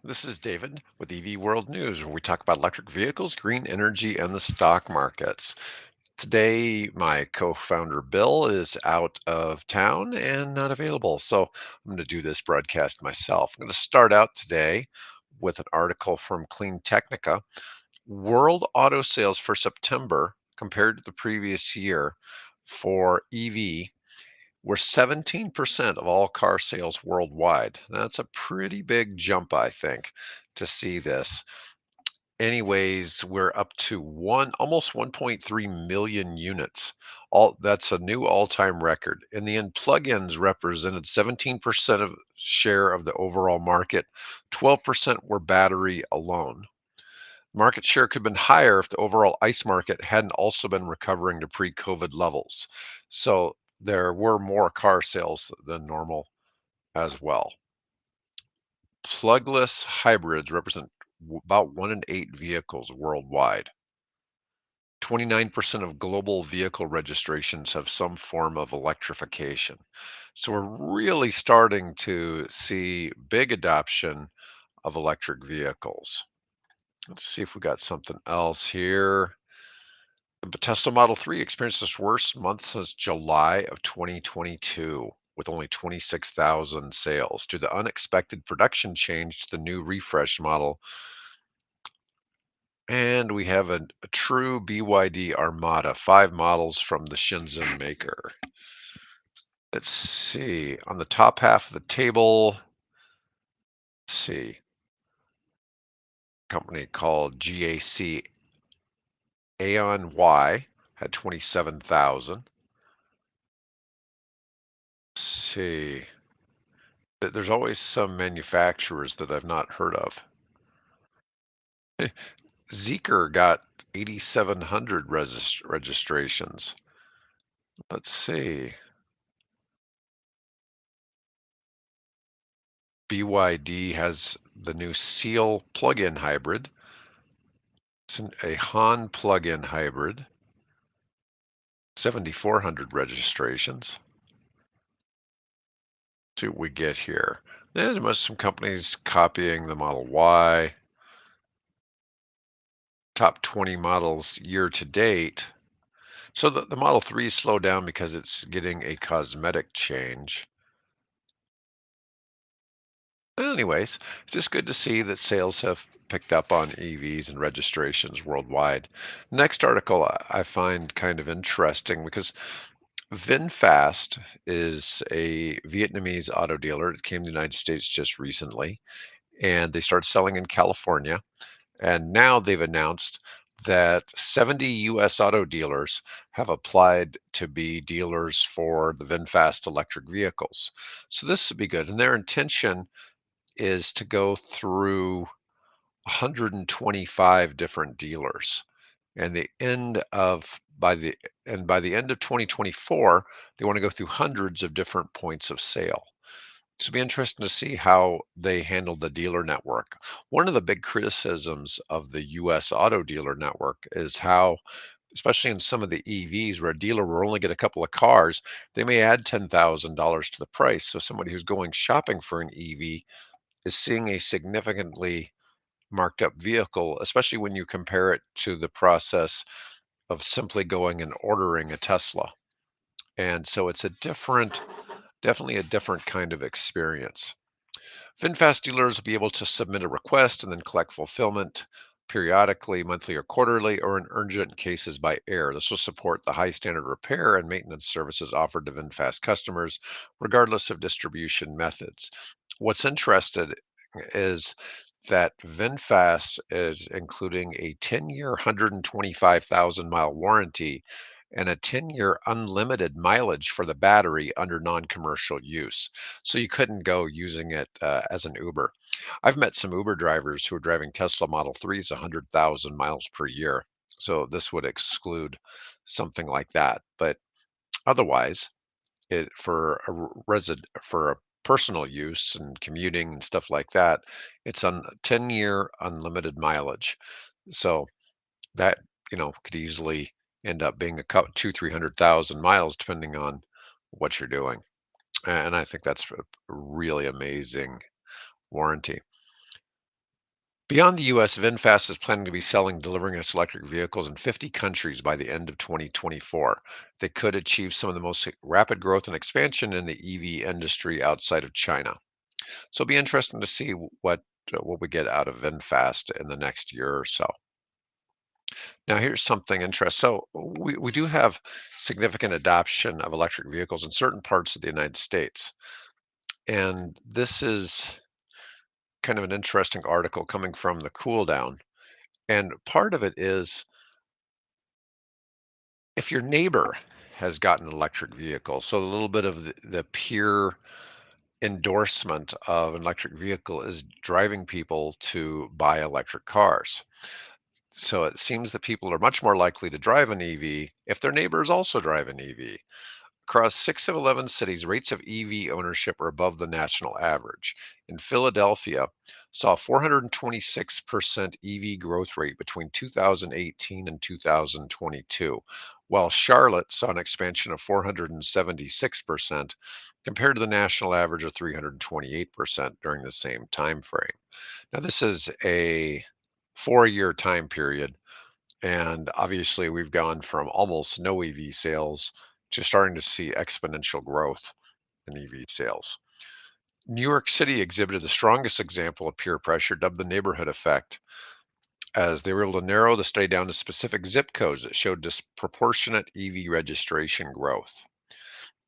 This is David with EV World News, where we talk about electric vehicles, green energy, and the stock markets. Today, my co founder Bill is out of town and not available, so I'm going to do this broadcast myself. I'm going to start out today with an article from Clean Technica. World auto sales for September compared to the previous year for EV were 17% of all car sales worldwide. That's a pretty big jump, I think, to see this. Anyways, we're up to almost 1.3 million units. All that's a new all-time record. In the end, plug-ins represented 17% of share of the overall market. 12% were battery alone. Market share could have been higher if the overall ICE market hadn't also been recovering to pre-COVID levels. So there were more car sales than normal as well. Plugless hybrids represent about 1 in 8 vehicles worldwide. 29% of global vehicle registrations have some form of electrification. So we're really starting to see big adoption of electric vehicles. Let's see if we got something else here. The Tesla Model 3 experienced its worst month since July of 2022, with only 26,000 sales due to the unexpected production change to the new refresh model. And we have a true BYD Armada, 5 models from the Shenzhen maker. Let's see, on the top half of the table, let's see, a company called GAC Aeon Y had 27,000. Let's see. There's always some manufacturers that I've not heard of. Zeekr got 8,700 registrations. Let's see. BYD has the new Seal plug-in hybrid. It's a Han plug-in hybrid. 7,400 registrations. See what we get here. There's some companies copying the Model Y. Top 20 models year to date. So the Model 3 slowed down because it's getting a cosmetic change. Anyways, it's just good to see that sales have picked up on EVs and registrations worldwide. Next article I find kind of interesting because VinFast is a Vietnamese auto dealer. It came to the United States just recently, and they started selling in California. And now they've announced that 70 US auto dealers have applied to be dealers for the VinFast electric vehicles. So this would be good. And their intention is to go through 125 different dealers. And the end of by the end of 2024, they want to go through hundreds of different points of sale. So it'll be interesting to see how they handle the dealer network. One of the big criticisms of the US auto dealer network is how, especially in some of the EVs where a dealer will only get a couple of cars, they may add $10,000 to the price. So somebody who's going shopping for an EV is seeing a significantly marked up vehicle, especially when you compare it to the process of simply going and ordering a Tesla. And so it's definitely a different kind of experience. VinFast dealers will be able to submit a request and then collect fulfillment periodically, monthly or quarterly, or in urgent cases by air. This will support the high standard repair and maintenance services offered to VinFast customers, regardless of distribution methods. What's interested is that VinFast is including a 10-year, 125,000-mile warranty and a 10-year unlimited mileage for the battery under non-commercial use. So you couldn't go using it as an Uber. I've met some Uber drivers who are driving Tesla Model 3s 100,000 miles per year. So this would exclude something like that. But otherwise, it for a personal use and commuting and stuff like that, it's on 10-year unlimited mileage. So that, could easily end up being a couple, 300,000 miles, depending on what you're doing. And I think that's a really amazing warranty. Beyond the US, VinFast is planning to be selling, delivering its electric vehicles in 50 countries by the end of 2024. They could achieve some of the most rapid growth and expansion in the EV industry outside of China. So it'll be interesting to see what we get out of VinFast in the next year or so. Now, here's something interesting. So we do have significant adoption of electric vehicles in certain parts of the United States. And this is kind of an interesting article coming from the cool down. And part of it is if your neighbor has gotten an electric vehicle, so a little bit of the peer endorsement of an electric vehicle is driving people to buy electric cars. So it seems that people are much more likely to drive an EV if their neighbors also drive an EV. Across 6 of 11 cities, rates of EV ownership are above the national average. In Philadelphia, saw a 426% EV growth rate between 2018 and 2022, while Charlotte saw an expansion of 476% compared to the national average of 328% during the same time frame. Now, this is a 4-year time period, and obviously, we've gone from almost no EV sales to starting to see exponential growth in EV sales. New York City exhibited the strongest example of peer pressure, dubbed the neighborhood effect, as they were able to narrow the study down to specific zip codes that showed disproportionate EV registration growth.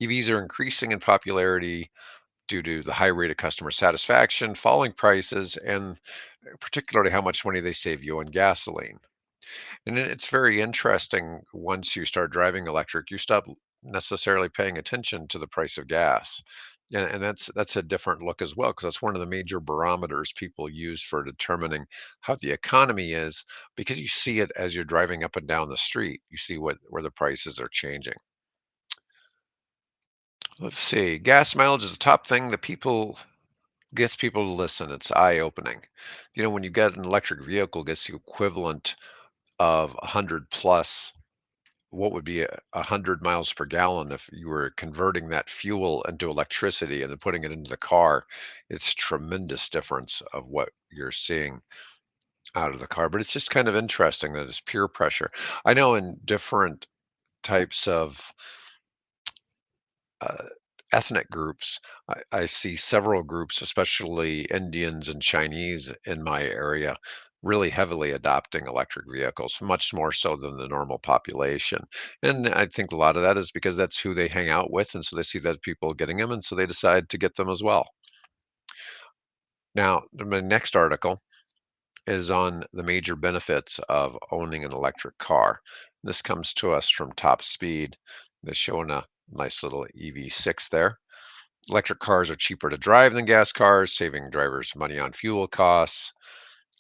EVs are increasing in popularity due to the high rate of customer satisfaction, falling prices, and particularly how much money they save you on gasoline. And it's very interesting once you start driving electric, you stop necessarily paying attention to the price of gas. And that's a different look as well, because that's one of the major barometers people use for determining how the economy is, because you see it as you're driving up and down the street. You see where the prices are changing. Let's see. Gas mileage is the top thing that people gets people to listen. It's eye-opening. When you get an electric vehicle, gets the equivalent of 100 plus what would be 100 miles per gallon if you were converting that fuel into electricity and then putting it into the car. It's tremendous difference of what you're seeing out of the car. But it's just kind of interesting that it's peer pressure. I know in different types of uh, ethnic groups, I see several groups, especially Indians and Chinese in my area, really heavily adopting electric vehicles, much more so than the normal population. And I think a lot of that is because that's who they hang out with. And so they see that people getting them, and so they decide to get them as well. Now, my next article is on the major benefits of owning an electric car. This comes to us from Top Speed. They're showing a nice little EV6 there. Electric cars are cheaper to drive than gas cars, saving drivers money on fuel costs.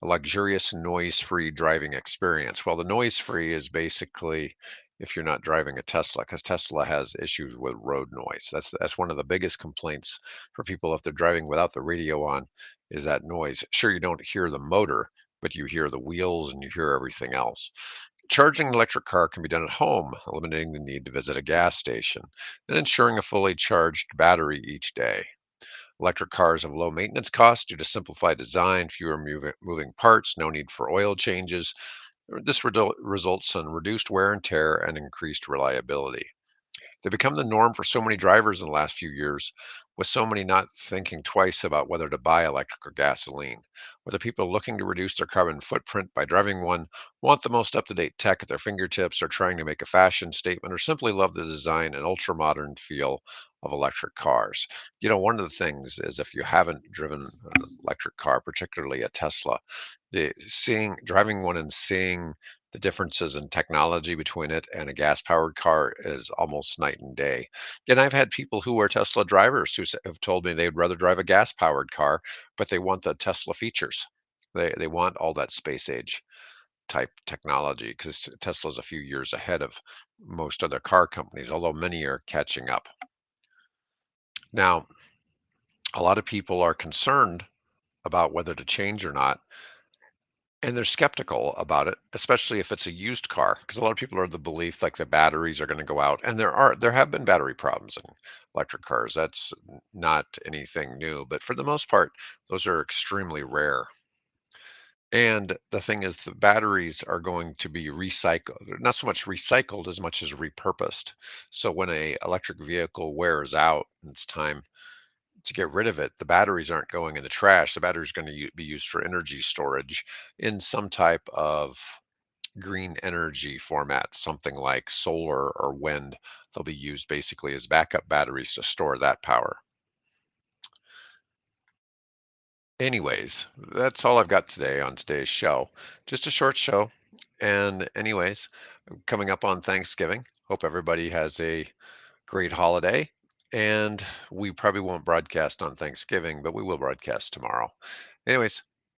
A luxurious noise-free driving experience. Well, the noise-free is basically if you're not driving a Tesla, because Tesla has issues with road noise. That's one of the biggest complaints for people if they're driving without the radio on, is that noise. Sure, you don't hear the motor, but you hear the wheels and you hear everything else. Charging an electric car can be done at home, eliminating the need to visit a gas station and ensuring a fully charged battery each day. Electric cars have low maintenance costs due to simplified design, fewer moving parts, no need for oil changes. This results in reduced wear and tear and increased reliability. They become the norm for so many drivers in the last few years, with so many not thinking twice about whether to buy electric or gasoline. Whether people looking to reduce their carbon footprint by driving one, want the most up to date tech at their fingertips, are trying to make a fashion statement, or simply love the design and ultra modern feel of electric cars. One of the things is if you haven't driven an electric car, particularly a Tesla, the seeing driving one and seeing the differences in technology between it and a gas powered car is almost night and day. And I've had people who are Tesla drivers who have told me they'd rather drive a gas powered car, but they want the Tesla features. They want all that space age type technology because Tesla's a few years ahead of most other car companies, although many are catching up. Now, a lot of people are concerned about whether to change or not. And they're skeptical about it, especially if it's a used car, because a lot of people are of the belief like the batteries are going to go out, and there have been battery problems in electric cars. That's not anything new, but for the most part, those are extremely rare. And the thing is, the batteries are going to be recycled, not so much recycled as much as repurposed. So when a electric vehicle wears out and it's time to get rid of it, the batteries aren't going in the trash. The battery is going to be used for energy storage in some type of green energy format, something like solar or wind. They'll be used basically as backup batteries to store that power. Anyways, that's all I've got today on today's show. Just a short show. And, anyways, coming up on Thanksgiving, hope everybody has a great holiday. And we probably won't broadcast on Thanksgiving, but we will broadcast tomorrow. Anyways,